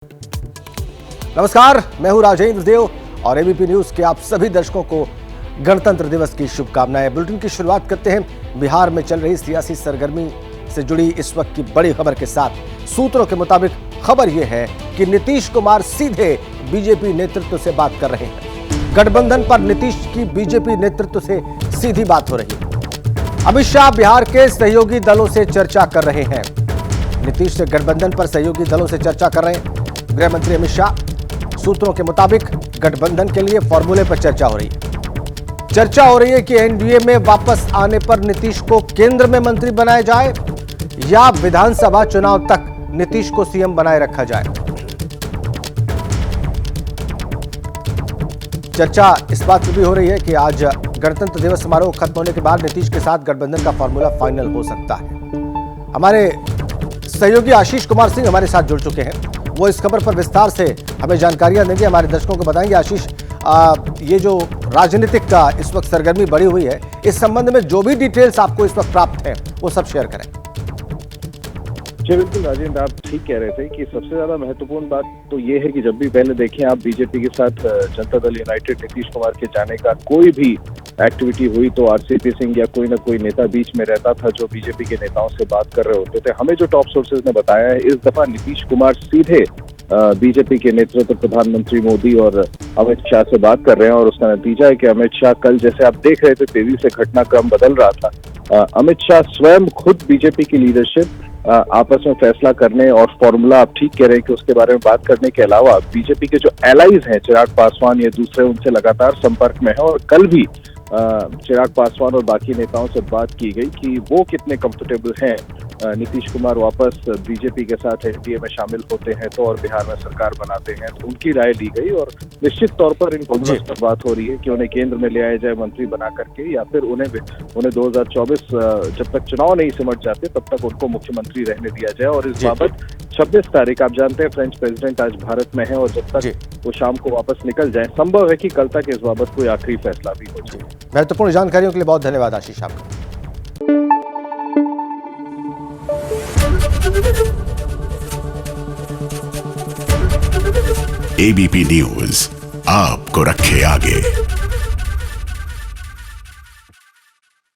नमस्कार, मैं हूं राजेंद्र देव और एबीपी न्यूज के आप सभी दर्शकों को गणतंत्र दिवस की शुभकामनाएं। बुलेटिन की शुरुआत करते हैं बिहार में चल रही सियासी सरगर्मी से जुड़ी इस वक्त की बड़ी खबर के साथ। सूत्रों के मुताबिक खबर यह है कि नीतीश कुमार सीधे बीजेपी नेतृत्व से बात कर रहे हैं। गठबंधन पर नीतीश की बीजेपी नेतृत्व से सीधी बात हो रही है। अमित शाह बिहार के सहयोगी दलों से चर्चा कर रहे हैं। नीतीश से गठबंधन पर सहयोगी दलों से चर्चा कर रहे हैं गृह मंत्री अमित शाह। सूत्रों के मुताबिक गठबंधन के लिए फॉर्मूले पर चर्चा हो रही है। चर्चा हो रही है कि एनडीए में वापस आने पर नीतीश को केंद्र में मंत्री बनाया जाए या विधानसभा चुनाव तक नीतीश को सीएम बनाए रखा जाए। चर्चा इस बात पर भी हो रही है कि आज गणतंत्र दिवस समारोह खत्म होने के बाद नीतीश के साथ गठबंधन का फॉर्मूला फाइनल हो सकता है। हमारे सहयोगी आशीष कुमार सिंह हमारे साथ जुड़ चुके हैं। वो इस खबर पर विस्तार से हमें जानकारियां देंगे, हमारे दर्शकों को बताएंगे। आशीष, ये जो राजनीतिक का इस वक्त सरगर्मी बढ़ी हुई है, इस संबंध में जो भी डिटेल्स आपको इस वक्त प्राप्त हैं वो सब शेयर करें। जी बिल्कुल राजेंद्र, आप ठीक कह रहे थे कि सबसे ज्यादा महत्वपूर्ण बात तो ये है कि जब भी पहले देखें आप बीजेपी के साथ जनता दल यूनाइटेड नीतीश कुमार के जाने का कोई भी एक्टिविटी हुई तो आरसीपी सिंह या कोई ना कोई नेता बीच में रहता था जो बीजेपी के नेताओं से बात कर रहे होते थे। हमें जो टॉप सोर्सेज ने बताया है, इस दफा नीतीश कुमार सीधे बीजेपी के नेतृत्व प्रधानमंत्री मोदी और अमित शाह से बात कर रहे हैं और उसका नतीजा है कि अमित शाह कल, जैसे आप देख रहे थे, तेजी से घटनाक्रम बदल रहा था। अमित शाह स्वयं खुद बीजेपी की लीडरशिप आपस में फैसला करने और फॉर्मूला, आप ठीक कह रहे हैं कि उसके बारे में बात करने के अलावा बीजेपी के जो एलाइज हैं, चिराग पासवान या दूसरे, उनसे लगातार संपर्क में है। और कल भी चिराग पासवान और बाकी नेताओं से बात की गई कि वो कितने कंफर्टेबल हैं नीतीश कुमार वापस बीजेपी के साथ एनडीए में शामिल होते हैं तो और बिहार में सरकार बनाते हैं, तो उनकी राय ली गई। और निश्चित तौर पर इन कांग्रेस पर बात हो रही है कि उन्हें केंद्र में ले आया जाए मंत्री बना करके, या फिर उन्हें 2024 जब तक चुनाव नहीं सिमट जाते तब तक उनको मुख्यमंत्री रहने दिया जाए। और इस बाबत 26 तारीख, आप जानते हैं फ्रेंच प्रेसिडेंट आज भारत में है और जब तक वो शाम को वापस निकल जाए, संभव है कि कल तक इस बाबत कोई आखिरी फैसला भी हो जाए। महत्वपूर्ण जानकारियों के लिए बहुत धन्यवाद आशीष आपका। एबीपी न्यूज आपको रखे आगे।